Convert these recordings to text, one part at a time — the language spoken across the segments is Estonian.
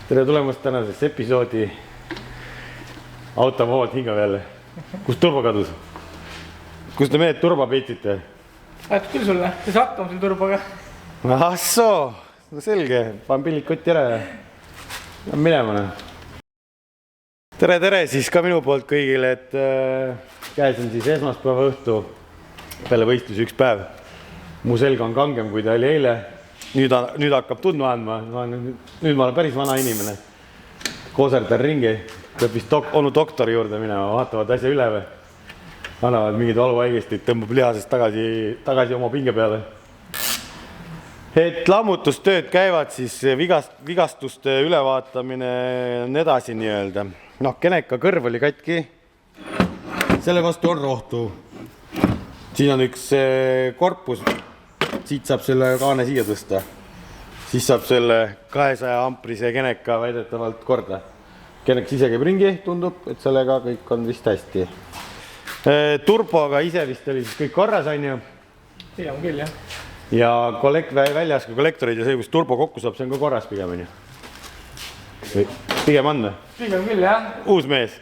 Tere tulemast tänasesse episoodi. Autovood hinga peale. Kus turbo kadus? Kus te mehed turba peitsite? Aetud küll sulle, te hakkama selle turboga. Ahsoo, no selge, panen pillid kotti ära ja minema. Tere siis ka minu poolt kõigile, et käes on siis esmaspäeva õhtu peale võistlus üks päev. Mu selg on kangem, kui ta oli eile. Nüüd hakkab tundma andma. Nüüd ma olen päris vana inimene. Kooserdan ringi. Peab vist onu doktori juurde minema, vaatavad asja üle või. Annavad mingid valuhaigestid, tõmbab lihasest tagasi oma pinge peale. Et lammutustööd käivad, siis vigastuste ülevaatamine on edasi nii-öelda. Keneka kõrv oli katki. Selle vastu on rohtu. Siin on üks korpus. Siit saab selle kaane siia tõsta. Siis saab selle 200 amprise Keneka väidetavalt korda. Keneks ise käib ringi, tundub, et sellega kõik on vist hästi. Turboga ise vist oli siis kõik korras, on ju? Pigem küll, jah. Ja väljas ka kollektorid ja see, kus turbo kokku saab, see on ka korras pigem, on ju? Pigem on või? Pigem küll, jah. Uus mees.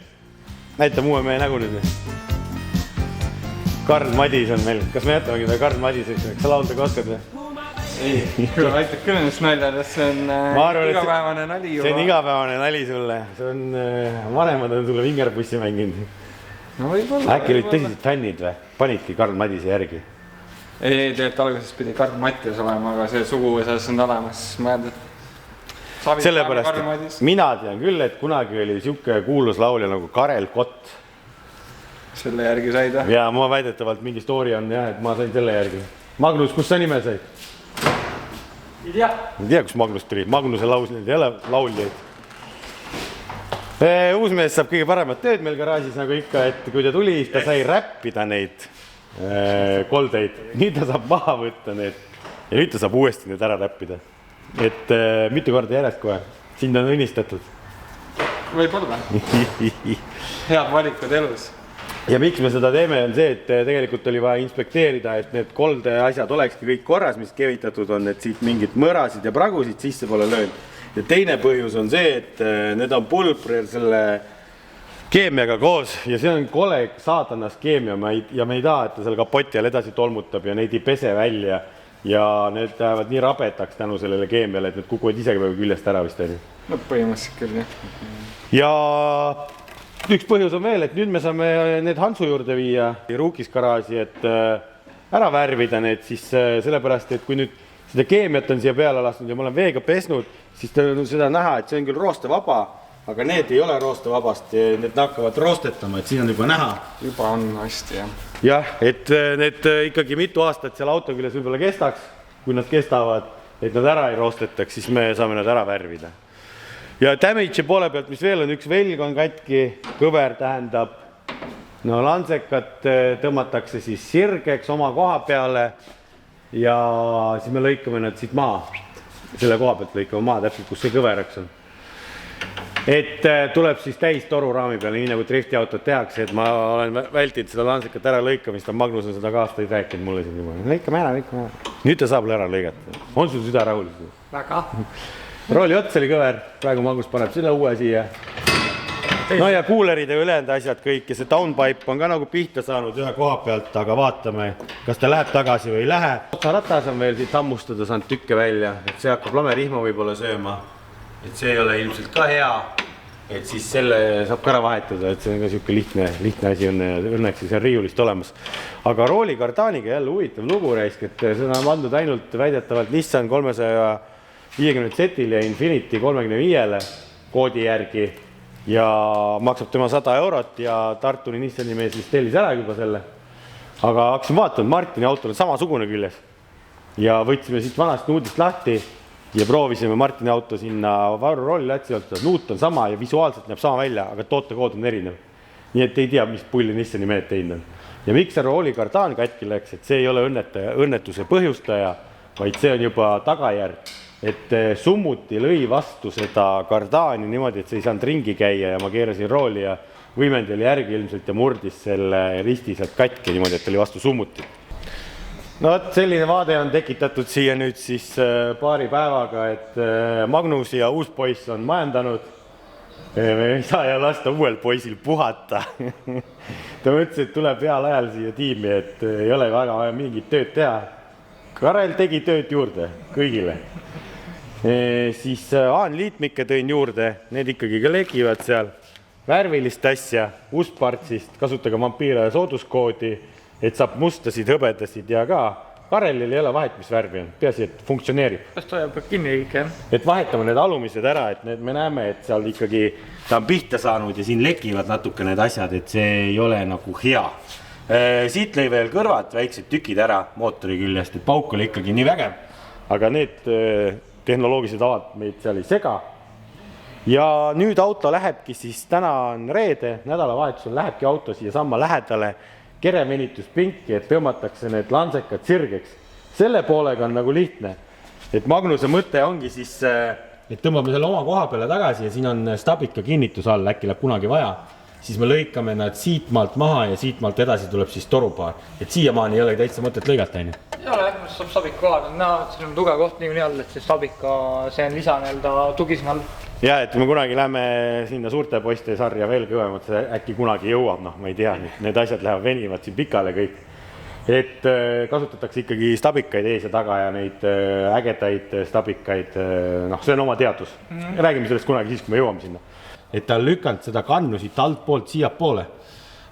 Näitab uue mehe nägu nüüd. Karl Madis on meil. Kas me jätamegi ta Karl Madiseks? Kas sa laulda ka oskad või? Ei, aitab küll ennast naljades. See on igapäevane nali juba. See on igapäevane nali sulle. See on, vanemad on sulle vingerpussi mänginud. No võib-olla. Äkki olid tõsiselt fännid või? Panidki Karl Madise järgi? Ei, tegelikult alguses pidi Karl Mattias olema, aga see suguvõsas on olemas. Sellepärast, et mina tean küll, et kunagi oli siuke kuulus laulja nagu Karel Kott. Selle järgi said või? Ja ma väidetavalt mingi story on jah, et ma sain selle järgi. Magnus, kus sa nime said? Ei tea. Ei tea, kus Magnus tuli. Magnuse lauljaid ei ole lauljaid. Uus mees saab kõige paremat tööd meil garaažis nagu ikka, et kui ta tuli, ta sai räppida neid koldeid. Nüüd ta saab maha võtta need ja nüüd ta saab uuesti need ära räppida. Et mitu korda järjest kohe. Sind on õnnistatud. Võib-olla. Head valikud elus. Ja miks me seda teeme on see, et tegelikult oli vaja inspekteerida, et need kolde asjad olekski kõik korras, mis kevitatud on, et siit mingid mõrasid ja pragusid sisse pole löönud. Ja teine põhjus on see, et need on pulbrer selle keemiaga koos ja see on kole saatanast keemia ja me ei taha, et ta selle kapoti all edasi tolmutab ja neid ei pese välja ja need lähevad nii rabetaks tänu sellele keemiale, et need kukuvad isegi peaaegu küljest ära vist. No põhimõtteliselt küll, jah. Ja üks põhjus on veel, et nüüd me saame need Hansu juurde viia Ruukis garaaži, et ära värvida need siis sellepärast, et kui nüüd seda keemiat on siia peale lasnud ja ma olen veega pesnud, siis seda näha, et see on küll roostevaba, aga need ei ole roostevabast ja need hakkavad roostetama, et siin on juba näha. Juba on hästi, jah. Jah, et need ikkagi mitu aastat seal auto küljes võib-olla kestaks, kui nad kestavad, et nad ära ei roostetaks, siis me saame nad ära värvida. Ja damage'i poole pealt, mis veel on, üks velg on katki, kõver tähendab, lantsekat tõmmatakse siis sirgeks oma koha peale ja siis me lõikame nad siit maa. Selle koha pealt lõikame maa täpselt, kus see kõveraks on. Et tuleb siis täis toru raami peale, nii nagu drifti autot tehakse, et ma olen vältinud seda lantsekat ära lõikamist, Magnus on seda ka aastaid rääkinud mulle siin juba. Lõikame ära. Nüüd ta saab ära lõigata. On sul süda rahuliselt? Väga. Rooli ots oli kõver, praegu Magnus paneb selle uue siia. No ja kuulerid ja ülejäänud asjad kõik ja see downpipe on ka nagu pihta saanud ühe koha pealt, aga vaatame, kas ta läheb tagasi või ei lähe. Ratas on veel siit hammustada saanud tükke välja, et see hakkab lamerihma võib-olla sööma. Et see ei ole ilmselt ka hea, et siis selle saab ka ära vahetada, et see on ka siuke lihtne asi on õnneks seal riiulist olemas. Aga rooli kardaaniga jälle huvitav lugu reisk, et seda on pandud ainult väidetavalt Nissan 350 setil ja Infiniti 35-le koodi järgi ja maksab tema 100 eurot ja Tartuni Nissani mees vist tellis ära juba selle. Aga hakkasin vaatama, Martini autol on samasugune küljes ja võtsime siit vanast nuudist lahti ja proovisime Martini auto sinna Varu rolli lätsi alt, nuut on sama ja visuaalselt näeb sama välja, aga tootekood on erinev. Nii et ei tea, mis pulli Nissani mehed teinud on. Ja miks see rooli kardaan katki läks, et see ei ole õnnetuse põhjustaja, vaid see on juba tagajärg, et summuti lõi vastu seda kardaani niimoodi, et see ei saanud ringi käia ja ma keerasin rooli ja võimendi oli järgi ilmselt ja murdis selle risti sealt katki niimoodi, et oli vastu summutit. no selline vaade on tekitatud siia nüüd siis paari päevaga, et Magnus ja uus poiss on majandanud. Me ei saa ja lasta uuel poisil puhata. Ta mõtles, et tuleb heal ajal siia tiimi, et ei ole väga vaja mingit tööd teha. Karel tegi tööd juurde kõigile. Siis Aan-liitmikke tõin juurde, need ikkagi ka legivad seal. Värvilist asja, Uspartsist, kasutage vampiire sooduskoodi, et saab mustasid, hõbedasid ja ka. Karelil ei ole vahet, mis värvi on, peaasi, et funktsioneerib. Kas ta jääb kinni kõik, jah? Et vahetame need alumised ära, et me näeme, et seal ikkagi ta on pihta saanud ja siin lekivad natuke need asjad, et see ei ole nagu hea. Siit lõi veel kõrvad, väiksed tükid ära mootori küljest, et pauk oli ikkagi nii vägev, aga need tehnoloogilised avad meid seal ei sega. Ja nüüd auto lähebki siis, täna on reede, nädalavahetusel lähebki auto siia samma lähedale kerevenituspinki, et tõmmatakse need lansekad sirgeks. Selle poolega on nagu lihtne, et Magnuse mõte ongi siis, et tõmbame selle oma koha peale tagasi ja siin on stabika kinnitus all, äkki läheb kunagi vaja. Siis me lõikame nad siit maalt maha ja siit maalt edasi tuleb siis torupaar. Et siiamaani ei ole täitsa mõtet lõigata, aine? Ei ole, jah, saab stabika kohal. Siin on tugev koht niikuinii all, et see stabika, see on lisa tugi siin all. Ja, et me kunagi lähme sinna suurte poiste sarja veel kõvemalt, see äkki kunagi jõuab, noh, ma ei tea, need asjad lähevad venivad siin pikale kõik. Et kasutatakse ikkagi stabikaid ees ja taga ja neid ägedaid stabikaid, noh, see on oma teadus. Räägime sellest kunagi siis, kui me jõuame sinna. Et ta on lükanud seda kannu siit alt poolt siia poole.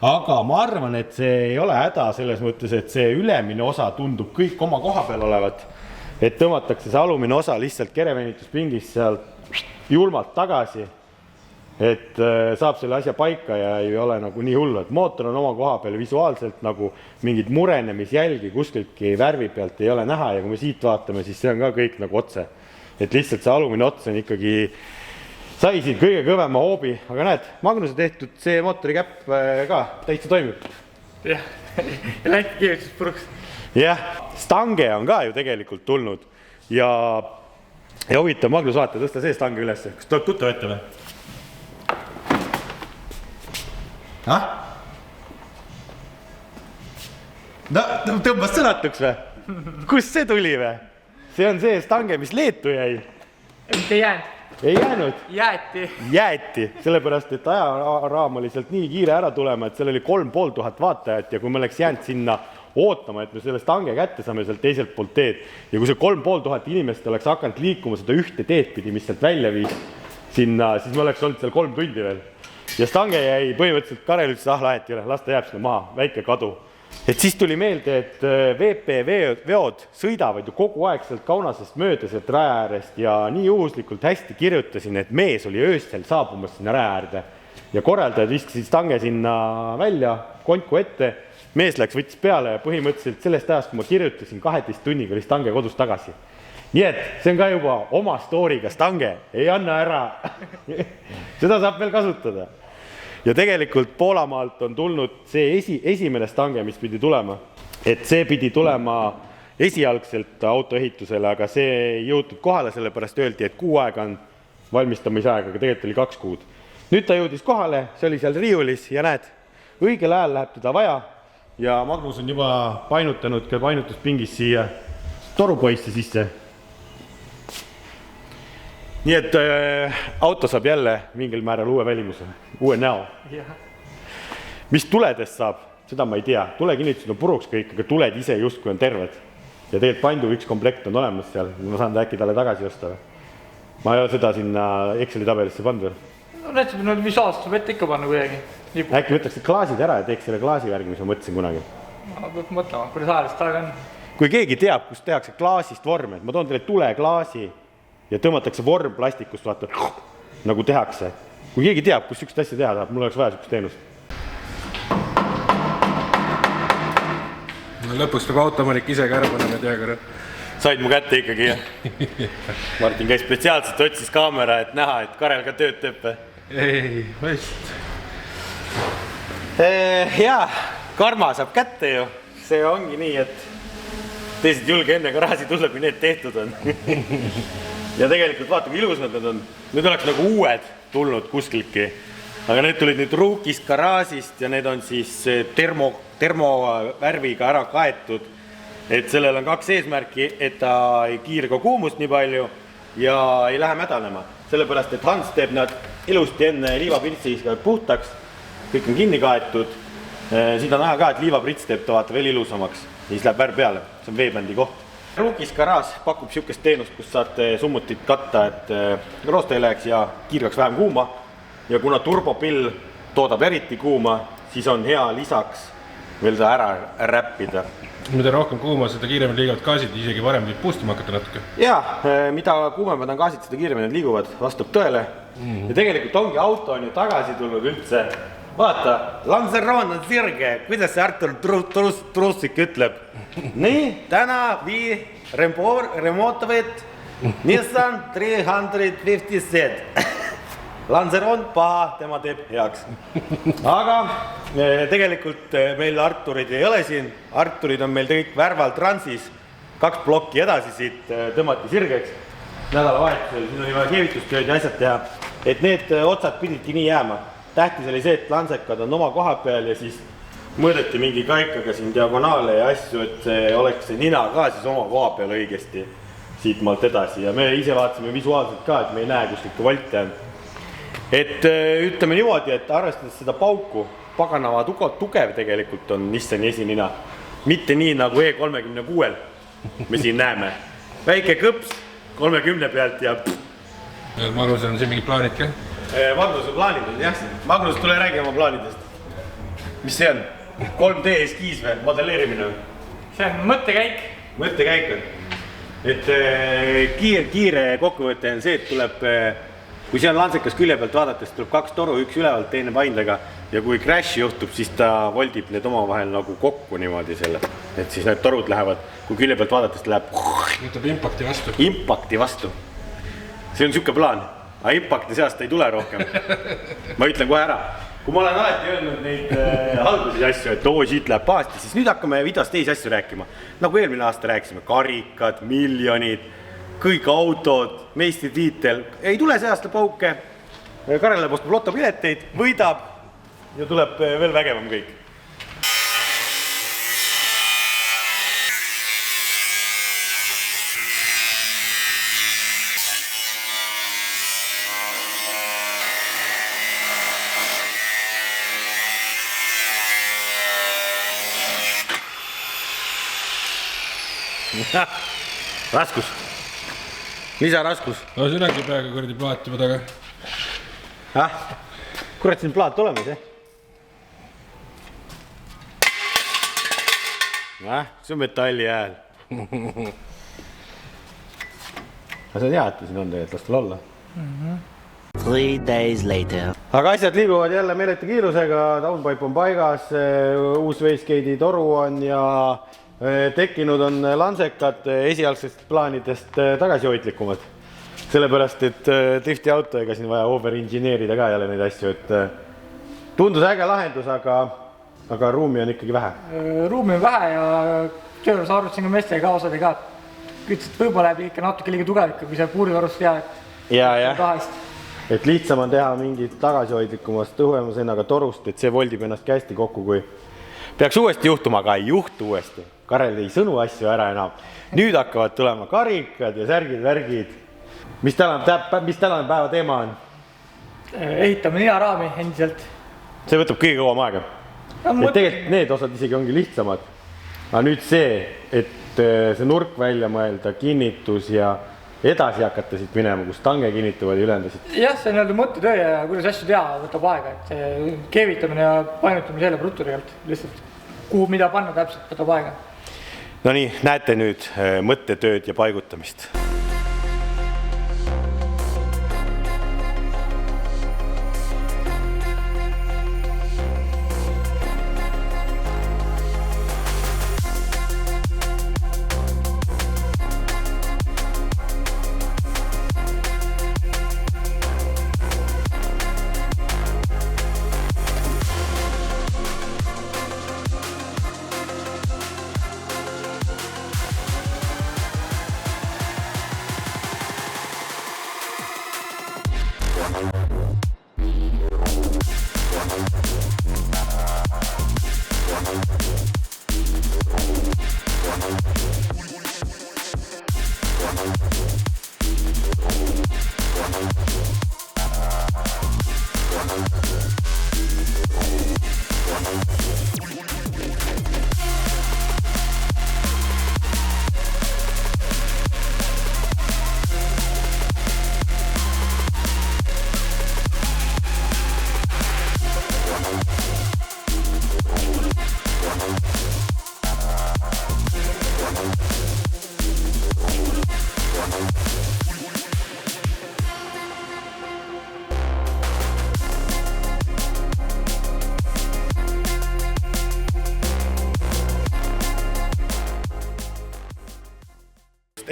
Aga ma arvan, et see ei ole häda selles mõttes, et see ülemine osa tundub kõik oma koha peal olevat. Et tõmmatakse see alumine osa lihtsalt kerevenituspingist sealt julmalt tagasi, et saab selle asja paika ja ei ole nagu nii hullu, et mootor on oma koha peal visuaalselt nagu mingid murenemisjälgi kuskiltki värvi pealt ei ole näha ja kui me siit vaatame, siis see on ka kõik nagu otse. Et lihtsalt see alumine ots on ikkagi sai siin kõige kõvema hoobi, aga näed, Magnuse tehtud see mootori käpp ka täitsa toimib. Jah, ja lähti kiirustus puruks. Jah, stange on ka ju tegelikult tulnud ja huvitav, Magnus vaata, tõsta see stange üles. Kas tuleb tuttav ette või? No, tõmbas sõnatuks või? Kus see tuli või? See on see stange, mis Leetu jäi. Mitte jäänud. Ei jäänud? Jääti, sellepärast, et ajaraam oli sealt nii kiire ära tulema, et seal oli 3500 vaatajat ja kui me oleks jäänud sinna ootama, et me selle stange kätte saame sealt teiselt poolt teed ja kui see 3500 inimest oleks hakanud liikuma seda ühte teed pidi, mis sealt välja viis sinna, siis me oleks olnud seal 3 tundi veel. Ja stange jäi põhimõtteliselt, Karel ütles, lahet ei ole, las ta jääb sinna maha, väike kadu. Et siis tuli meelde, et VP-veod sõidavad ju kogu aeg sealt Kaunasest mööda sealt raja äärest ja nii juhuslikult hästi kirjutasin, et mees oli ööstel saabumas sinna raja äärde ja korraldajad viskasid stange sinna välja, konku ette, mees läks võttis peale ja põhimõtteliselt sellest ajast, kui ma kirjutasin 12 tunniga oli stange kodus tagasi. Nii et see on ka juba oma storyga stange, ei anna ära. Seda saab veel kasutada. Ja tegelikult Poolamaalt on tulnud see esimene stange, mis pidi tulema. Et see pidi tulema esialgselt autoehitusele, aga see ei jõutud kohale, sellepärast öeldi, et 6 aega on valmistamisaega, aga tegelikult oli 2 kuud. Nüüd ta jõudis kohale, see oli seal riiulis ja näed, õigel ajal läheb teda vaja ja Magnus on juba painutanud ka painutuspingis siia torupoisse sisse. Nii et auto saab jälle mingil määral uue välimuse, uue näo. Mis tuledest saab, seda ma ei tea. Tulekinnitused on puruks kõik, aga tuled ise justkui on terved. Ja tegelikult pandu üks komplekt on olemas seal. Ma saan ta äkki talle tagasi osta. Ma ei ole seda sinna Exceli tabelisse pannud veel. No näiteks visuaalselt saab ette ikka panna kuidagi. Äkki võtaks klaasid ära ja teeks selle klaasi värgi, mis ma mõtlesin kunagi. Ma peab mõtlema, kuidas ajalist aega on. Kui keegi teab, kus tehakse klaasist vorme, ma toon teile tuleklaasi ja tõmmatakse vorm plastikust, vaata, nagu tehakse. Kui keegi teab, kus sükst asja teha tahab, mul oleks vaja sükst teenust. No lõpuks peab automanik ise ka ära panema teaga. Said mu kätte ikkagi, jah? Martin käis spetsiaalselt, otsis kaamera, et näha, et Karel ka tööd teeb. Ei, vast. Jaa, karma saab kätte ju. See ongi nii, et teised julge enne garaaži tulla, kui need tehtud on. Ja tegelikult vaata, kui ilus nad on. Nüüd oleks nagu uued tulnud kuskiltki. Aga need tulid nüüd ruukist, garaažist ja need on siis termovärviga ära kaetud. et sellel on 2 eesmärki, et ta ei kiirga kuumust nii palju ja ei lähe mädanema. Sellepärast, et Hans teeb nad ilusti enne liivapritsi puhtaks, kõik on kinni kaetud. Siin on näha ka, et liivaprits teeb ta vaata veel ilusamaks ja siis läheb värv peale, see on veebändi koht. Ruukis garaaž pakub siukest teenust, kus saate summutit katta, et roosta ei läheks ja kiirgaks vähem kuuma. Ja kuna turbopill toodab eriti kuuma, siis on hea lisaks veel ta ära räppida. Mida rohkem kuuma, seda kiiremini liiguvad gaasid, isegi varem võib puustuma hakata natuke. Jaa, mida kuumemad on gaasid, seda kiiremini need liiguvad, vastab tõele. Ja tegelikult ongi auto on ju tagasi tulnud üldse. Vaata, Lanceron on sirge, kuidas see Artur Trussik ütleb. Nii, täna remontavad Nissan 350Z. Lanceron paha, tema teeb heaks. Aga tegelikult meil Arturid ei ole siin. Arturid on meil kõik värval transis. 2 plokki edasi siit tõmmati sirgeks. Nädalavahetusel siin oli vaja keevitustööd ja asjad teha. Et need otsad pididki nii jääma. Tähtis oli see, et lansekad on oma koha peal ja siis mõõdeti mingi kaikaga siin diagonaale ja asju, et see oleks see nina ka siis oma koha peal õigesti siit maalt edasi. Ja me ise vaatasime visuaalselt ka, et me ei näe kuskilt volte on. Et ütleme niimoodi, et arvestades seda pauku, paganava tugev tegelikult on Nissani esinina. Mitte nii nagu E36 me siin näeme. Väike kõps 30 pealt ja... Magnusel on siin mingid plaanid ka? Magnuse plaanid on jah. Magnus, tule räägi oma plaanidest. Mis see on? 3D eskiis või? Modelleerimine või? See on mõttekäik. Mõttekäik on. Et kiire kokkuvõte on see, et tuleb... Kui see on lansekas külje pealt vaadates, tuleb 2 toru, üks ülevalt, teine paindega ja kui crash juhtub, siis ta voldib need omavahel nagu kokku niimoodi selle. Et siis need torud lähevad, kui külje pealt vaadates läheb... Võtab impakti vastu. Impakti vastu. See on siuke plaan. Aga impakti seast ei tule rohkem. Ma ütlen kohe ära. Kui ma olen alati öelnud neid halbusi asju, et siit läheb paasti, siis nüüd hakkame videos teisi asju rääkima. Nagu eelmine aasta rääkisime, karikad, miljonid, kõik autod, meistritiitel. Ei tule see aasta pauke. Karel läheb ostab lotopileteid, võidab ja tuleb veel vägevam kõik. Raskus. Lisaraskus. No sinagi peaga kurdi plaat juba taga. Kurat, siin plaat olemas, jah? See on metalli hääl. Aga see on hea, et siin on tegelikult, las tal olla. 3 days later. Aga asjad liiguvad jälle meeleta kiirusega, downpipe on paigas, uus wastegate'i toru on ja tekkinud on lansekad esialgsest plaanidest tagasihoidlikumad. Sellepärast, et drifti auto ega siin vaja over-engineerida ka jälle neid asju, et tundus äge lahendus, aga ruumi on ikkagi vähe. Ruumi on vähe ja tööres arvutasin ka meestega kaasade ka. Ütles, et võib-olla läheb ikka natuke liiga tugevikku, kui see puurivarust teab. Et lihtsam on teha mingit tagasihoidlikumast õhuemusena torust, et see voldib ennast hästi kokku, kui peaks uuesti juhtuma, aga ei juhtu uuesti. Karel ei sõnu asju ära enam. Nüüd hakkavad tulema karikad ja särgid. Mis tänane päeva teema on? Ehitame ninaraami endiselt. See võtab kõige kauem aega. Tegelikult need osad isegi ongi lihtsamad. Aga nüüd see, et see nurk välja mõelda, kinnitus ja edasi hakata siit minema, kus tange kinnituvad ja ülendasid. Jah, see on mõttetöö ja kuidas asju teha võtab aega, et see keevitamine ja painutamine selle brutuliselt lihtsalt. Kuhu mida panna täpselt võtab aega. No nii, näete nüüd mõttetööd ja paigutamist.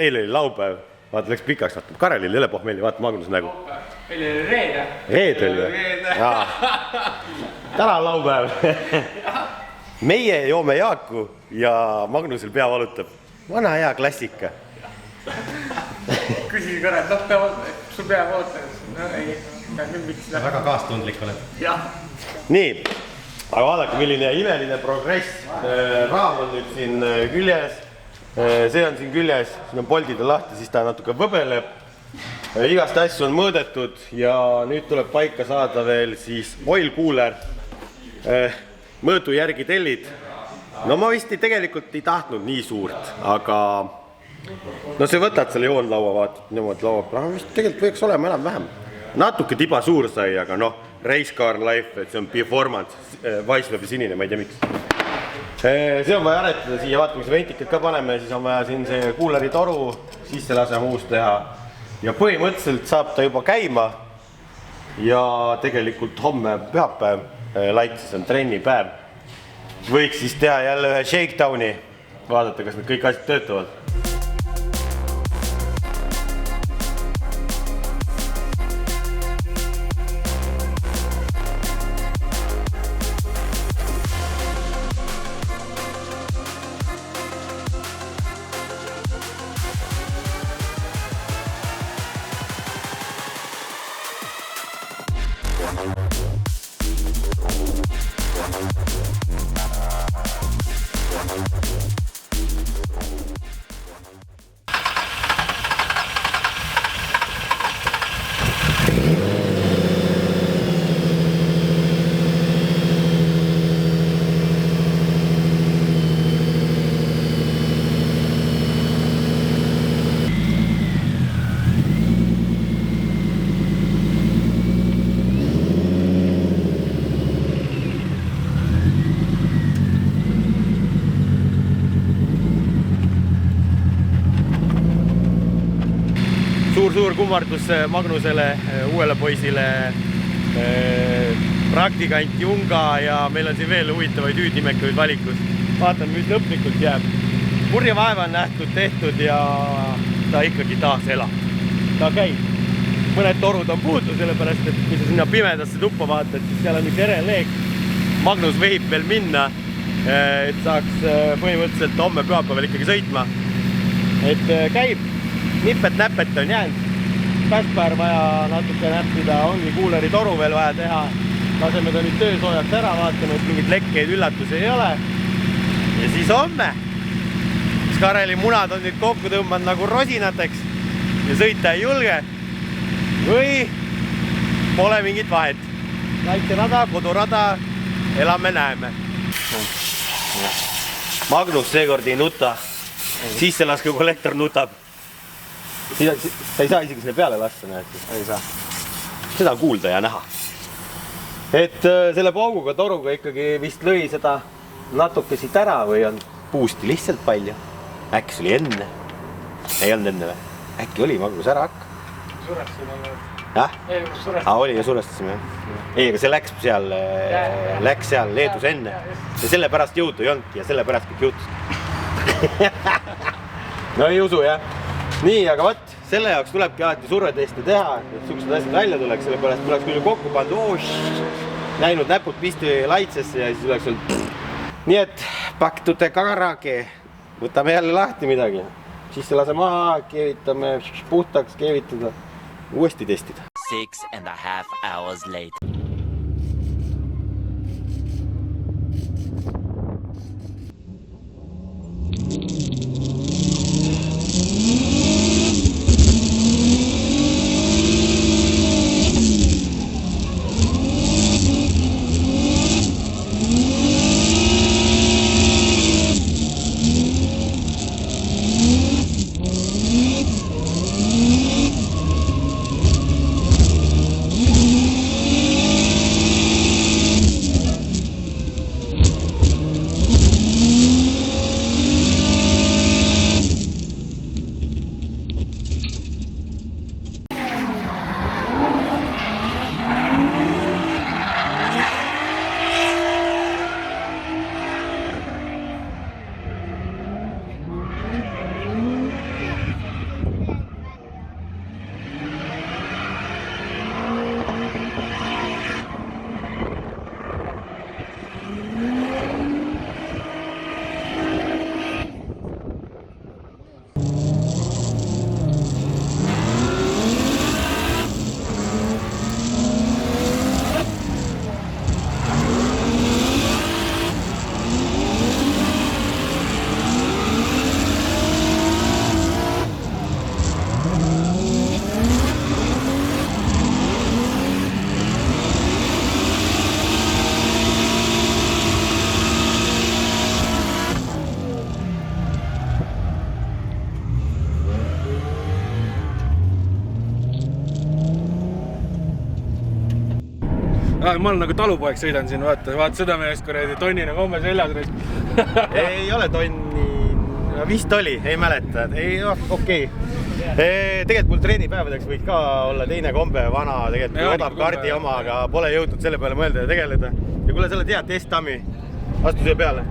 Eile oli laupäev, vaata läks pikaks, vaata Karelil ei ole pohmelli, vaata Magnus nägu. Meil oli reede. Reede oli või? Täna on laupäev. Meie joome Jaaku ja Magnusel pea valutab. Vana hea klassika. Küsi Karel, sul pea valutab. No ei, miks läheb. Väga kaastundlik oled. Jah. Nii, aga vaadake, milline imeline progress. Raam on nüüd siin küljes. See on siin küljes, siin on poldid lahti, siis ta natuke võbeleb. Igast asju on mõõdetud ja nüüd tuleb paika saada veel siis oil cooler, mõõdu järgi tellid. No ma vist tegelikult ei tahtnud nii suurt, aga no see võtad selle joonlaua, vaatad niimoodi laua peal, vist tegelikult võiks olema enam-vähem. Natuke tiba suur sai, aga noh, Race Car Life, et see on performance, Wise või sinine, ma ei tea miks. See on vaja aretada siia, vaatame, kui ventikad ka paneme, siis on vaja siin see kuuleri toru sisse lasema uus teha. Ja põhimõtteliselt saab ta juba käima ja tegelikult homme pühapäev, Laitses on trennipäev. Võiks siis teha jälle ühe shakedowni, vaadata, kas need kõik asjad töötavad. Suur kummardus Magnusele, uuele poisile, praktikant Junga ja meil on siin veel huvitavaid hüüdnimekuid valikus. Vaatame, mis lõplikult jääb. Purja vaeva on nähtud, tehtud ja ta ikkagi taas elab. Ta käib. Mõned torud on puudu, sellepärast, et kui sa sinna pimedasse tuppa vaatad, siis seal on üks ereleek. Magnus vehib veel minna, et saaks põhimõtteliselt homme pühapäeval ikkagi sõitma. Et käib. Nipet-näpet on jäänud. Pääspäär vaja natuke näppida, ongi kuuleri toru veel vaja teha. Laseme ta nüüd töösoojaks ära, vaatame, et mingid lekkeid üllatusi ei ole. Ja siis homme. Kareli munad on nüüd kokku tõmbanud nagu rosinateks ja sõita ei julge. Või pole mingit vahet. Laitse rada, kodurada, elame näeme. Magnus seekord ei nuta. Sisselaske kollektor nutab. Sa ei saa isegi selle peale lasta, näed. Ei saa. Seda kuulda ja näha. Et selle pauguga toruga ikkagi vist lõi seda natuke siit ära või on puusti lihtsalt palju. Äkki see oli enne? Ei olnud enne või? Äkki oli Magnus ära hakka? Surestasime. Jah? Ei, surestasime. Oli ja surestasime. Ei, aga see läks seal Leedus enne. Ja selle pärast jõudu ei olnud ja selle pärast kõik juhtus. No ei usu, jah. Nii, aga võt, selle jaoks tulebki alati survetesti teha, et suksed asjad välja tuleks, selle pärast tuleks küll kokku pannud, näinud näpud pisti Laitsesse ja siis oleks olnud. Nii et paktute karage, võtame jälle lahti midagi, siis se lase maha, keevitame puhtaks, keevitada, uuesti testida. 6.5 hours later. Ma olen nagu talupoeg, sõidan siin, vaata seda meest kuradi tonnina komme seljas. Ei ole tonni, vist oli, ei mäleta, okei. Tegelikult mul treenipäevadeks võiks ka olla teine kombe, vana, tegelikult odab kardi oma, aga pole jõudnud selle peale mõelda ja tegeleda. Ja kuule, sa oled hea test-tammi, astu siia peale.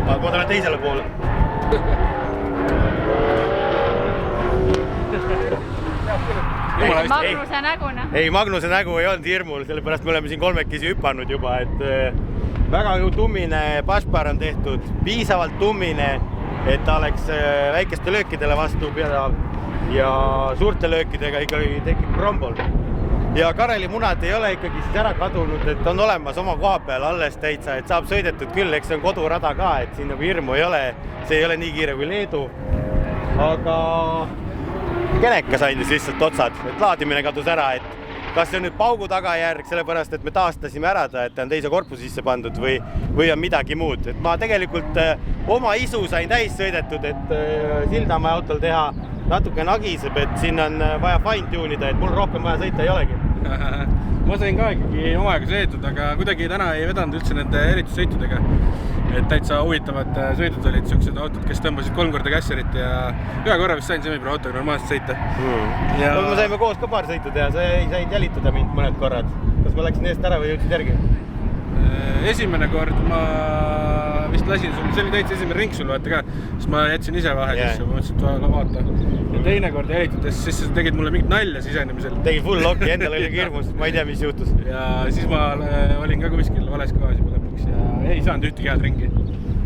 Ma tulen teisele poole. Magnuse näguna. Ei, Magnuse nägu ei olnud hirmul, sellepärast me oleme siin kolmekesi hüpanud juba, et väga tummine pašpar on tehtud, piisavalt tummine, et ta oleks väikeste löökidele vastu ja suurte löökidega ikkagi tekib krombol. Ja Kareli munad ei ole ikkagi siis ära kadunud, et on olemas oma koha peal alles täitsa, et saab sõidetud küll, eks see on kodurada ka, et siin nagu hirmu ei ole, see ei ole nii kiire kui Leedu, aga kenekas andis lihtsalt otsad, et laadimine kadus ära, et kas see on nüüd paugu tagajärg, sellepärast, et me taastasime ära ta, et ta on teise korpuse sisse pandud või on midagi muud. Et ma tegelikult oma isu sain täis sõidetud, et Sildamäe autol teha natuke nagiseb, et siin on vaja fine-tunida, et mul rohkem vaja sõita ei olegi. Ma sain ka ikkagi omajaga sõidetud, aga kuidagi täna ei vedanud üldse nende eritussõitudega. Et täitsa huvitavad sõidud olid siuksed autod, kes tõmbasid 3 korda kässerit ja ühe korra vist sain semipro autoga normaalselt sõita. Ja... me saime koos ka paar sõitu teha, sa said jälitada mind mõned korrad. Kas ma läksin eest ära või jõudsid järgi? Esimene kord ma vist lasin sul, see oli täitsa esimene ring sul vaata ka, siis ma jätsin ise vahe sisse, ma mõtlesin, et vaata. Ja teine kord jälitades, siis sa tegid mulle mingit nalja sisenemisel. Tegid full locki, endal oli hirmus, ma ei tea, mis juhtus. Ja siis ma olin ka kuskil vales kohas juba lõpuks ja ei saanud ühtegi head ringi.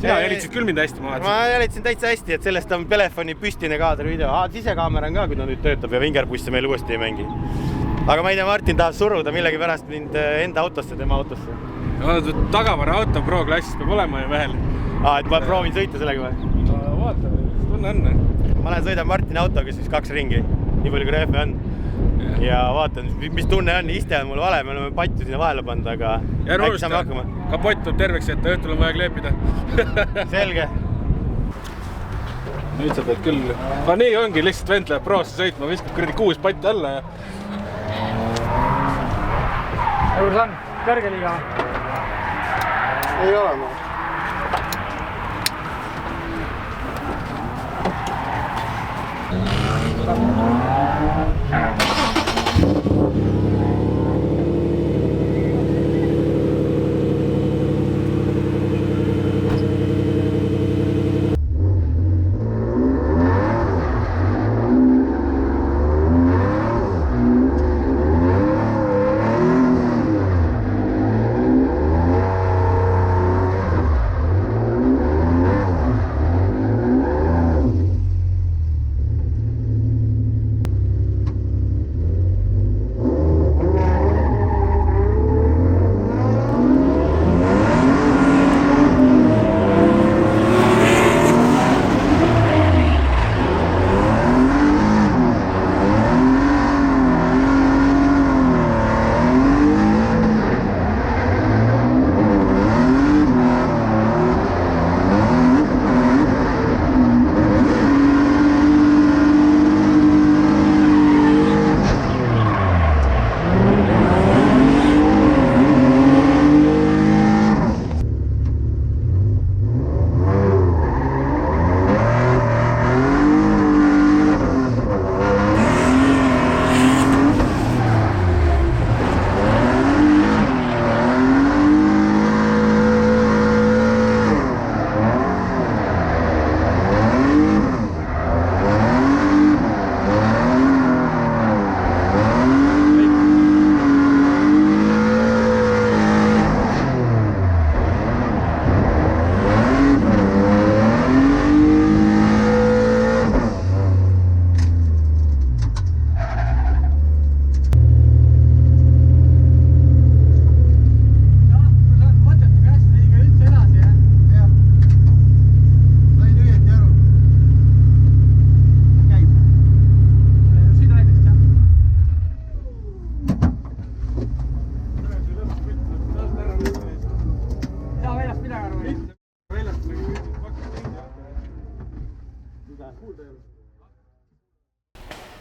Sina jälitsid küll mind hästi, ma vaatasin. Ma jälitsin täitsa hästi, et sellest on telefoni püstine kaadervideo. Sisekaamera on ka, kui ta nüüd töötab ja vingerbusse meil uuesti ei mängi. Aga ma ei tea, Martin tahab suruda millegi pärast mind enda autosse, tema autosse. Tagavara auto pro-klassis peab olema ju mehel. Et ma proovin sõita sellega või? Vaata, tunne on. Ma lähen sõidan Martini autoga siis 2 ringi, nii palju kui rehve on. Ja vaatan, mis tunne on, iste on mul vale, me oleme patju sinna vahele pannud, aga äkki saame hakkama. Kapott tuleb terveks, et õhtul on vaja kleepida. Selge. Nüüd sa pead küll. Aga nii ongi, lihtsalt vend läheb proosse sõitma, viskab kuradi 6 patti alla ja... Kuidas on? Kõrge liiga? Ei ole ma.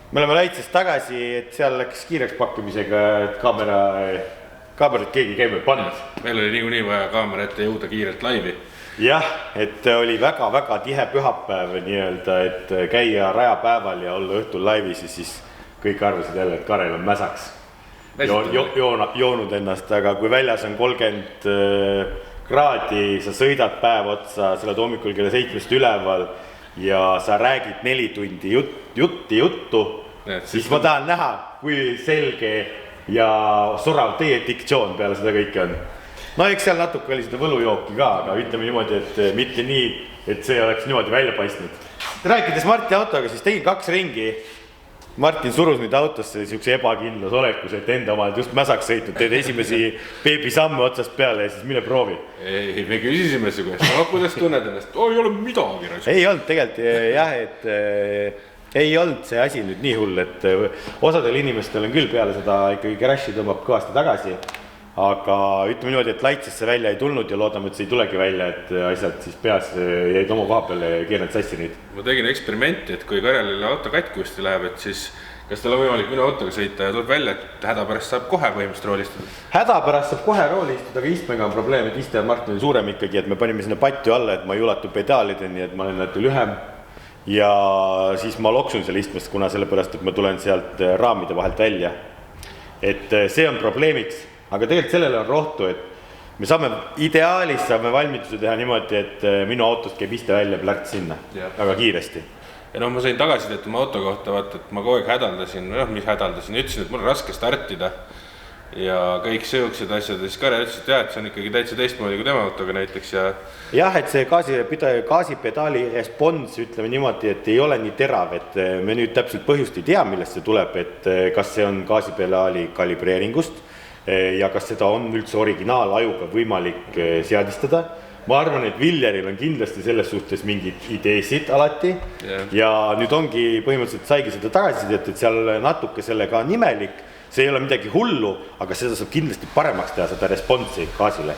Me oleme Laitsest tagasi, et seal läks kiireks pakkimisega, et kaamera kaamerat keegi käima ei pannud. Meil oli niikuinii vaja kaamera ette jõuda kiirelt laivi. Jah, et oli väga-väga tihe pühapäev nii-öelda, et käia rajapäeval ja olla õhtul laivis ja siis kõik arvasid jälle, et Karel on mäsaks joonud ennast, aga kui väljas on 30 kraadi, sa sõidad päev otsa, sa oled hommikul kella 7 üleval ja sa räägid 4 tundi juttu, siis ma tahan näha, kui selge ja sorav teie diktsioon peale seda kõike on. No eks seal natuke oli seda võlujooki ka, aga ütleme niimoodi, et mitte nii, et see oleks niimoodi välja paistnud. Rääkides Marti autoga, siis tegin 2 ringi. Martin surus nüüd autosse siukse ebakindlas olekus, et enda omalt just mäsaks sõitnud, teed esimesi beebisamme otsast peale ja siis mine proovi. Ei, me küsisime su käest, kuidas tunned ennast? Ei ole midagi. Ei olnud tegelikult jah, et ei olnud see asi nüüd nii hull, et osadel inimestel on küll peale seda ikkagi crash'i tõmbab kõvasti tagasi. Aga ütleme niimoodi, et laitsesse välja ei tulnud ja loodame, et see ei tulegi välja, et asjad siis peas jäid oma koha peale ja keerad sassi nüüd. Ma tegin eksperimenti, et kui Karelile auto katkusti läheb, et siis kas tal on võimalik minu autoga sõita ja tuleb välja, et häda pärast saab kohe põhimõtteliselt roolistada? Häda pärast saab kohe roolistuda, aga istmega on probleem, et iste on Martinil suurem ikkagi, et me panime sinna patju alla, et ma ei ulatu pedaalideni, et ma olen näete lühem ja siis ma loksun seal istmest, kuna sellepärast, et ma tulen sealt raamide vahelt välja. Et see on probleemiks. Aga tegelikult sellele on rohtu, et me saame ideaalis saame valmiduse teha niimoodi, et minu autost käib iste välja plärts sinna väga kiiresti. Ja ma sain tagasisidet oma auto kohta, vaata, et ma kogu aeg hädaldasin, ütlesin, et mul on raske startida ja kõik siuksed asjad ja siis Karel ütles, et see on ikkagi täitsa teistmoodi kui tema autoga näiteks jah, et see gaasipedaali respons ütleme niimoodi, et ei ole nii terav, et me nüüd täpselt põhjust ei tea, millest see tuleb, et kas see on gaasipedaali kalibreeringust ja kas seda on üldse originaalajuga võimalik seadistada. Ma arvan, et Villeril on kindlasti selles suhtes mingid ideesid alati ja nüüd ongi põhimõtteliselt saigi seda tagasisidet, et seal natuke sellega on imelik, see ei ole midagi hullu, aga seda saab kindlasti paremaks teha, seda responsi gaasile.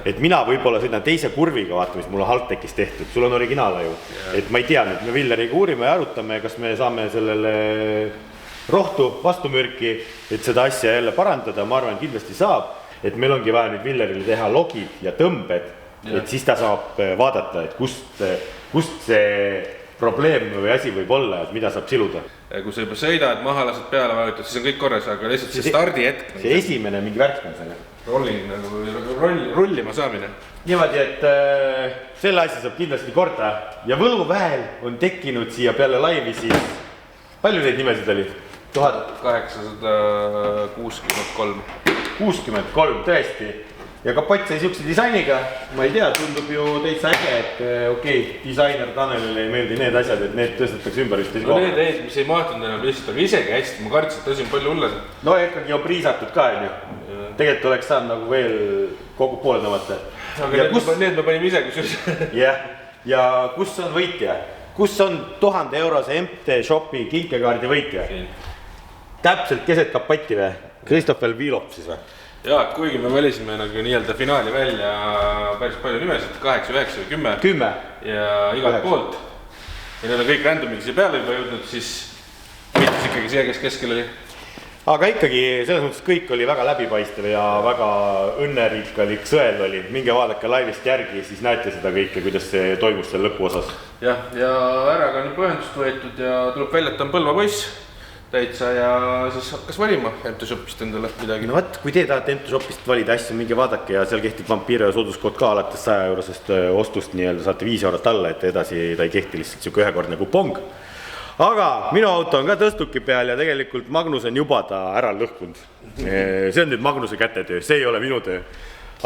Et mina võib-olla sõidan teise kurviga, vaata, mis mul on Haltekis tehtud, sul on originaalaju, et ma ei tea nüüd, me Villeriga uurime ja arutame, kas me saame sellele rohtu vastumürki, et seda asja jälle parandada, ma arvan, kindlasti saab, et meil ongi vaja nüüd Villerile teha logid ja tõmbed, et siis ta saab vaadata, et kust see probleem või asi võib olla, et mida saab siluda. Kui sa juba sõidad, maha lased peale vajutad, siis on kõik korras, aga lihtsalt see stardi hetk. See esimene mingi värk on selle. Rullima saamine. Niimoodi, et selle asja saab kindlasti korda ja Võluväel on tekkinud siia peale laivi siis, palju neid nimesid oli? 1863 tõesti. Ja kapott sai siukse disainiga, ma ei tea, tundub ju täitsa äge, et okei, disainer Tanelile ei meeldi need asjad, et need tõstetakse ümber just teisi koha. No need ees, mis ei mahtunud enam lihtsalt, aga isegi hästi, ma kartsin, et tõsi on palju hullased. No ikkagi on priisatud ka, tegelikult oleks saanud nagu veel kogu poole tõmmata. Aga need me panime ise kusjuures. Ja kus on võitja? Kus on 1000 eurose MT Shopi kinkekaardi võitja? Täpselt keset kapatti või? Kristofel Viilop siis või? Jaa, kuigi me valisime nagu nii-öelda finaali välja päris palju nimesid, 8, 9 või 10 ja igalt poolt. Ja need on kõik randomid siia peale juba jõudnud, siis võitis ikkagi see, kes keskel oli. Aga ikkagi selles mõttes kõik oli väga läbipaistev ja väga õnnerikkalik sõel oli. Minge vaadake laivist järgi, siis näete seda kõike, kuidas see toimus seal lõpu osas. Ja äraga on juba ühendust võetud ja tuleb välja, et on Põlva poiss täitsa ja siis hakkas valima MT Shopist endale midagi. No võt, kui te tahate MT Shopist valida asju, minge vaadake ja seal kehtib Vampire sooduskood ka alates 100 eurosest ostust, nii-öelda saate 5 eurot alla, et edasi ta ei kehti lihtsalt siuke ühekordne kupong. Aga minu auto on ka tõstuki peal ja tegelikult Magnus on juba ta ära lõhkunud. See on nüüd Magnuse kätetöö, see ei ole minu töö.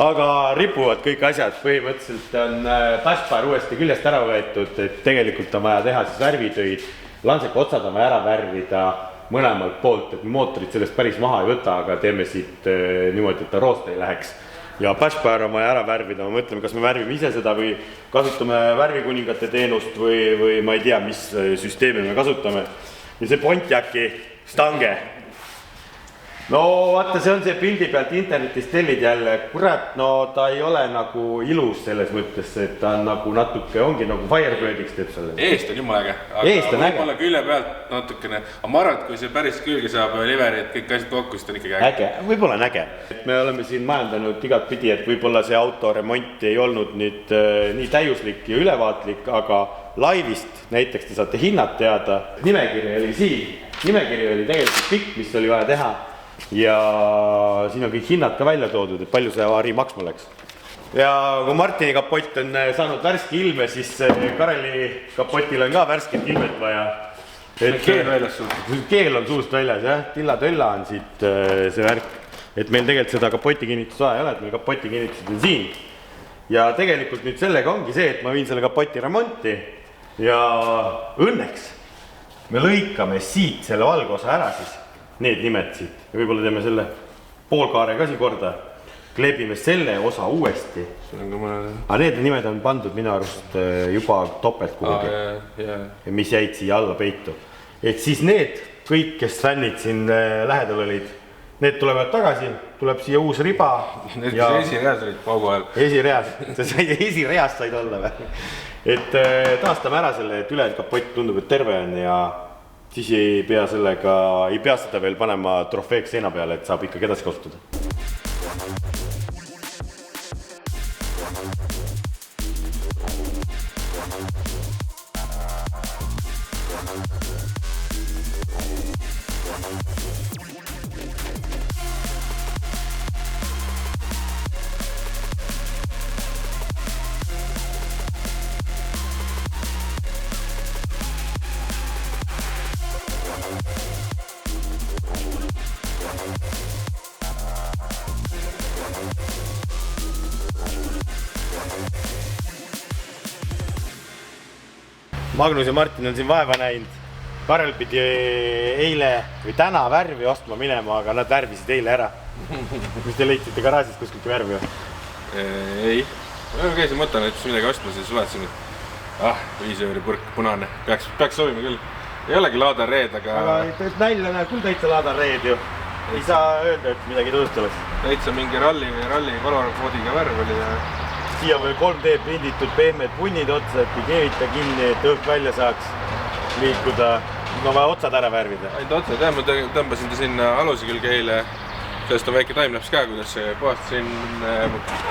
Aga ripuvad kõik asjad, põhimõtteliselt on dashbar uuesti küljest ära võetud, et tegelikult on vaja teha siis värvitöid, lanseka otsad on vaja ära värvida mõlemalt poolt, et mootorit sellest päris maha ei võta, aga teeme siit niimoodi, et ta roosta ei läheks. Ja dashbar on vaja ära värvida, ma mõtleme, kas me värvime ise seda või kasutame värvikuningate teenust või ma ei tea, mis süsteemi me kasutame. Ja see Pontiaci stange, no vaata, see on see pildi pealt internetis tellid jälle, kurat, no ta ei ole nagu ilus selles mõttes, et ta on nagu natuke, ongi nagu Firebirdiks teeb selle. Eest on jumala äge, aga võib-olla külje pealt natukene, aga ma arvan, et kui see päris külge saab liverid, kõik asjad kokku, siis ta on ikkagi äge. Võib-olla on äge. Me oleme siin majandanud igat pidi, et võib-olla see autoremont ei olnud nüüd nii täiuslik ja ülevaatlik, aga laivist näiteks te saate hinnad teada. Nimekiri oli siin, nimekiri oli tegelikult pikk, mis oli vaja teha. Ja siin on kõik hinnad ka välja toodud, et palju see avarii maksma läks. Ja kui Martini kapott on saanud värske ilme, siis Kareli kapotil on ka värsket ilmet vaja. Keel väljas suust. Keel on suust väljas, jah. Tilla-tölla on siit see värk. Et meil tegelikult seda kapoti kinnitus vaja ei ole, et meil kapoti kinnitused on siin. Ja tegelikult nüüd sellega ongi see, et ma viin selle kapoti remonti ja õnneks me lõikame siit selle valgosa ära siis. Need nimed siit ja võib-olla teeme selle poolkaare ka siin korda, kleebime selle osa uuesti. Aga need nimed on pandud minu arust juba topelt kuhugi, mis jäid siia alla peitu. Et siis need kõik, kes fännid siin lähedal olid, need tulevad tagasi, tuleb siia uus riba. Need ja... esireas olid paugu ajal. Esireas said olla või? Et taastame ära selle, et ülejäänud kapott tundub, et terve on ja siis ei pea seda veel panema trofeeks seina peale, et saab ikkagi edasi kasutada. Magnus ja Martin on siin vaeva näinud. Karel pidi eile või täna värvi ostma minema, aga nad värvisid eile ära. Mis te leidsite garaažist kuskilgi värvi? Ei. Ma käisin mõtlen, et midagi ostma, siis vaatasin, et 5 euri purk punane. Peaks sobima küll. Ei olegi Laadar Reed, aga... Aga välja näeb küll täitsa Laadar Reed ju. Ei saa öelda, et midagi tõust oleks. Täitsa mingi ralli kolorakoodiga värv oli ja... Siia või 3D prinditud pehmed punnid otsa, et kui keevita kinni, et õhk välja saaks liikuda. No vaja otsad ära värvida. Ainult otsad, jah, ma tõmbasin ta sinna alusi külge eile. Sellest on väike timelaps ka, kuidas puhastasin,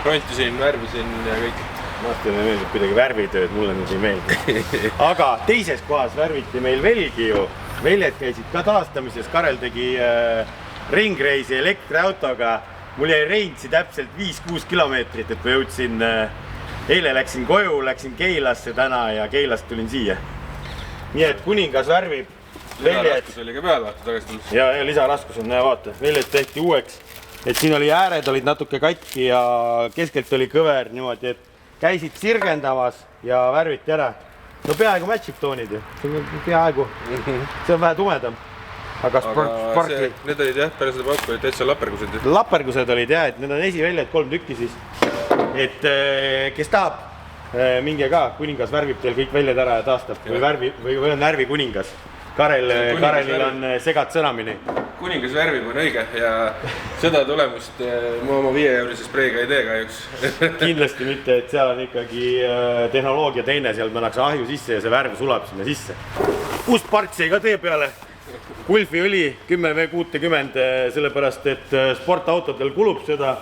rontisin, värvisin ja kõik. Martile meeldib kuidagi värvitööd, mulle nüüd ei meeldi. Aga teises kohas värviti meil velgi ju. Veljed käisid ka taastamises, Karel tegi ringreisi elektriautoga. Mul jäi reintsi täpselt 5-6 kilomeetrit, et ma jõudsin, eile läksin koju, läksin Keilasse täna ja Keilast tulin siia. Nii et kuningas värvib veljed. Lisaraskus oli ka peal, vaata tagasi tulnud. Ja lisaraskus on, vaata, veljed tehti uueks. Et siin oli ääred olid natuke katki ja keskelt oli kõver niimoodi, et käisid sirgendamas ja värviti ära. No peaaegu matchib toonid ju, peaaegu, see on vähe tumedam. Aga sparkli. Need olid jah, pärast seda pakku olid täitsa lapergused. Lapergused olid jah, et need on esiväljad 3 tükki siis. Et kes tahab, minge ka, kuningas värvib teil kõik väljad ära ja taastab. Või on värvi kuningas. Karelil on segat sõnamini. Kuningas värvib on õige ja seda tulemust ma oma 5-eurise spreiga ei tee kahjuks. Kindlasti mitte, et seal on ikkagi tehnoloogia teine, seal pannakse ahju sisse ja see värv sulab sinna sisse. Uus parts jäi ka tee peale. Gulfi õli 10V60, sellepärast, et sportautodel kulub seda.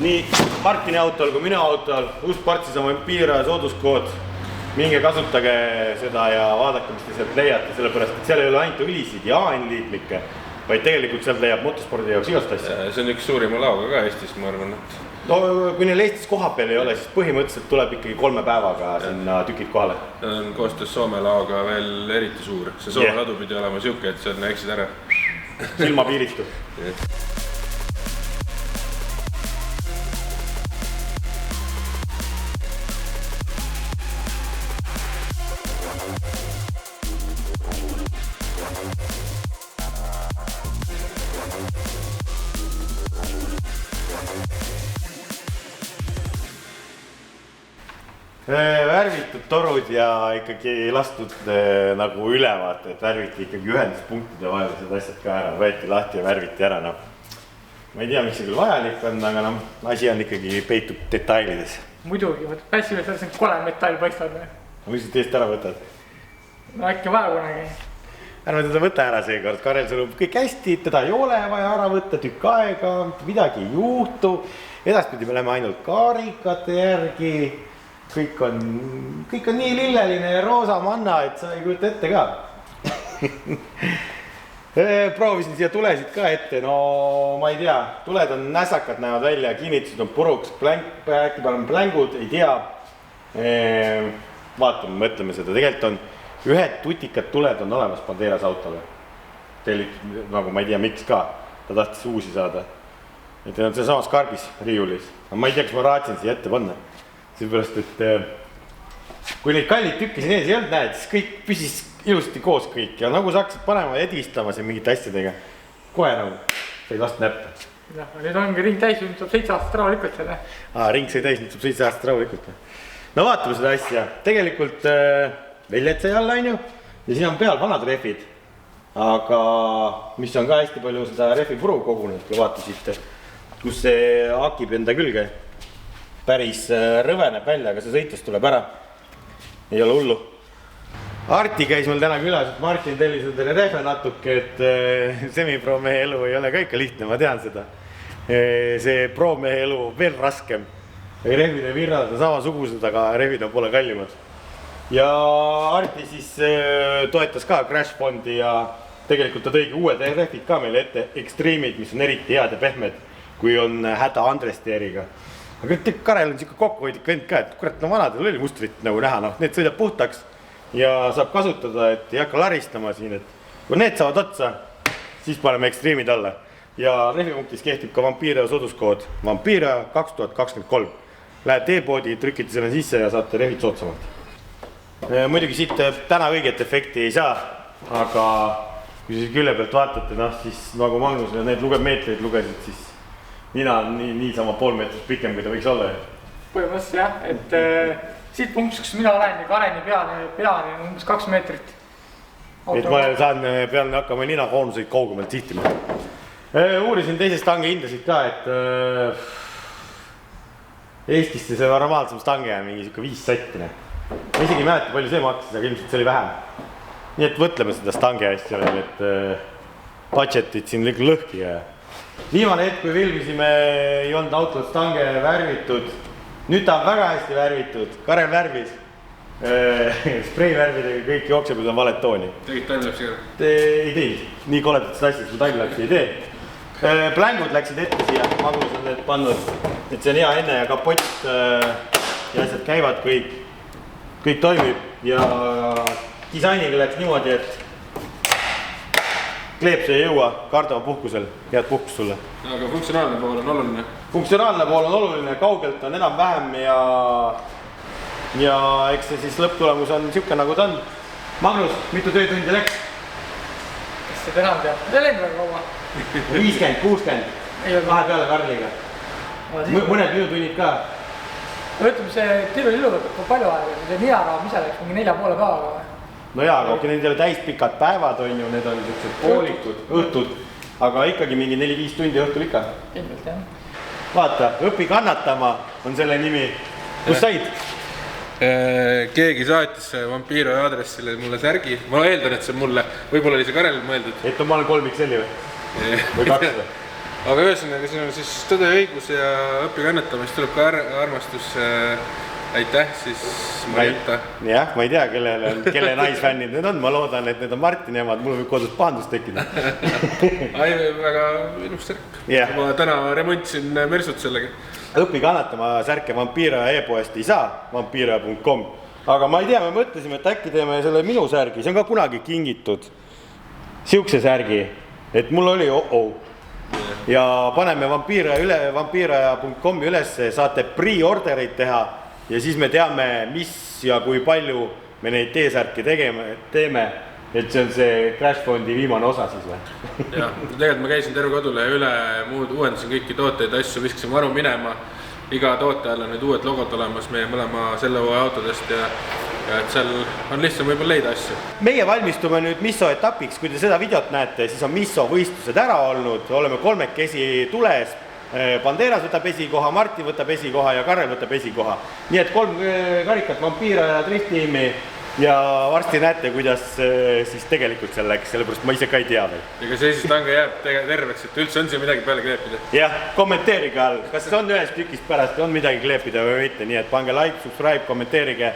Nii Martini autol kui minu autol. Uus partsis on piira sooduskood. Minge kasutage seda ja vaadake, mis te sealt leiate, sellepärast, et seal ei ole ainult õlisid ja A-liitmikke, vaid tegelikult sealt leiab motospordi jaoks igast asja. See on üks suurima laoga ka Eestis, ma arvan. No kui neil Eestis koha peal ei ole, siis põhimõtteliselt tuleb ikkagi 3 päevaga sinna tükid kohale. Koostöös Soome laoga veel eriti suur. See Soome ladu pidi olema siuke, et seal näeksid ära. Silma piiristu. Värvitud torud ja ikkagi lastud nagu ülevaate, et värviti ikkagi ühenduspunktide vahel seda asjad ka ära, võeti lahti ja värviti ära. ma ei tea, miks see küll vajalik on, aga noh, asi on ikkagi peitub detailides. Muidugi, pässi veel sellest kole metall paistad või? Miks sa teist ära võtad? No äkki vaja kunagi. Ärme teda võta ära seekord, Karel sõnub kõik hästi, teda ei ole vaja ära võtta tükk aega, midagi ei juhtu. Edaspidi me läheme ainult karikate järgi. Kõik on nii lilleline ja roosa manna, et sa ei kujuta ette ka. Proovisin siia tulesid ka ette, no ma ei tea, tuled on näsakad, näevad välja, kinnitused on puruks, äkki paneme plängud, ei tea. Vaatame, mõtleme seda, tegelikult on ühed tutikad tuled on olemas Banderas autole. Nagu ma ei tea, miks ka, ta tahtis uusi saada. Et on see samas karbis riiulis, aga ma ei tea, kas ma raatsin siia ette panna. Seepärast, et kui neid kallid tükki siin ees ei olnud, näed, siis kõik püsis ilusasti koos kõik ja nagu sa hakkasid panema edistama siin mingite asjadega, kohe nagu sai last näppe. Ja, nüüd ongi ring täis, nüüd saab 7 aastat rahulikult selle. Ring sai täis, nüüd saab 7 aastat rahulikult. No vaatame seda asja, tegelikult väljed sai alla, on ju, ja siin on peal vanad rehvid, aga mis on ka hästi palju seda rehvi puru kogunud, kui vaatasid, kus see hakib enda külge. Päris rõveneb välja, aga see sõitus tuleb ära. Ei ole hullu. Arti käis meil täna külas, et Martin tellis endale rehve natuke, et semi-pro mehe elu ei ole ka ikka lihtne, ma tean seda. See pro mehe elu veel raskem. Rehvide virrad on samasugused, aga rehvid on poole kallimad. Ja Arti siis toetas ka Crash Fondi ja tegelikult ta tõigi uued rehvid ka meile ette, Extreme'id, mis on eriti head ja pehmed, kui on häda Andresteeriga. Aga Karel on siuke kokkuhoidlik vend ka, et kurat, no vanadel oli mustrit nagu näha, noh, need sõidab puhtaks ja saab kasutada, et ei hakka laristama siin, et kui need saavad otsa, siis paneme Extreme'id alla. Ja rehvipunktis kehtib ka Vampire soduskood Vampire 2023. Lähed e-poodi, trükite selle sisse ja saate rehvid soodsamalt. Muidugi siit täna õiget efekti ei saa, aga kui siis külje pealt vaatate, noh, siis nagu Magnus ja need meetreid lugesid, siis mina on niisama pool meetrist pikem, kui ta võiks olla. Põhimõtteliselt jah, et siit punktist, kus mina olen ja Kareni peani on umbes 2 meetrit. Et ma pean hakkama ninahoonuseid kaugemalt sihtima. Uurisin teise stange hindasid ka, et Eestist see normaalsem stange on mingi 5 sättine. Ma isegi ei mäleta, palju see maksis, aga ilmselt see oli vähem. Nii et võtleme seda stange asja veel, et budgetit siin lõhki ja viimane hetk, kui filmisime, ei olnud autod stange värvitud. Nüüd ta on väga hästi värvitud. Karel värvis. Spreivärvidega kõik jookseb, kui ta on valet tooni. Tegid timelapsi ka? Ei teinud. Nii koledates asjades, kui timelapsi ei tee. Plängud läksid ette siia. Magnus on need pannud. Et see on hea enne ja kapott ja asjad käivad kõik. Kõik toimib ja disainiga läks niimoodi, et kleeps ei jõua, kardama puhkusel, head puhkus sulle. Aga funktsionaalne pool on oluline? Funktsionaalne pool on oluline, kaugelt on enam-vähem ja eks see siis lõpptulemus on siuke nagu ta on. Magnus, mitu töötundi läks? Kes see enam teab? See läinud väga kaua. 50, 60, vahepeale Karliga. Mõned minutunnid ka. No ütleme, see Tiru-Lilu võtab palju aega, see Niara, mis läks mingi 4,5 päeva. No jaa, aga need ei ole täispikad päevad on ju, need on sellised poolikud, õhtud, aga ikkagi mingi 4-5 tundi õhtul ikka. Ilmselt jah. Vaata, õpi kannatama on selle nimi. Kus said? Keegi saatis Vampiro aadressile mulle särgi. Ma eeldan, et see on mulle. Võib-olla oli see Karel mõeldud. Et ma olen 3XL-i või? Või 2 või? Aga ühesõnaga, siin on siis tõde õigus ja õpi kannatamist tuleb ka armastus. Aitäh, siis Marietta. Jah, ma ei tea, kelle naisfännid need on. Ma loodan, et need on Martini emad. Mul võib kodus pahandust tekkida. Ai, väga ilus särk. Ma täna remontsin Mersut sellega. Õpi kannatama särke Vampire e-poest ei saa, vampire.com. Aga ma ei tea, me mõtlesime, et äkki teeme selle minu särgi. See on ka kunagi kingitud siukse särgi, et mul oli ja paneme vampire.com üles, saate pre-ordereid teha ja siis me teame, mis ja kui palju me neid T-särki teeme, et see on see Crash Fondi viimane osa siis või? Jah, tegelikult ma käisin terve kodule üle, uuendasin kõiki tooteid, asju, viskasin varu minema. Iga toote all on nüüd uued logod olemas meie mõlema selle hooaja autodest ja ja et seal on lihtsam võib-olla leida asju. meie valmistume nüüd Misso etapiks, kui te seda videot näete, siis on Misso võistlused ära olnud, oleme kolmekesi tules. Banderas võtab esikoha, Martin võtab esikoha ja Karel võtab esikoha. Nii et 3 karikat Vampira ja Drift-tiimi ja varsti näete, kuidas siis tegelikult seal läks, sellepärast ma ise ka ei tea veel. Ja kas Eesti tanga jääb terveks, et üldse on siin midagi peale kleepida? Jah, kommenteerige all, kas on ühest tükist pärast, on midagi kleepida või mitte, nii et pange like, subscribe, kommenteerige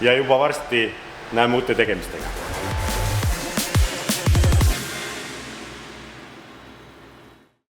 ja juba varsti näeme uute tegemistega.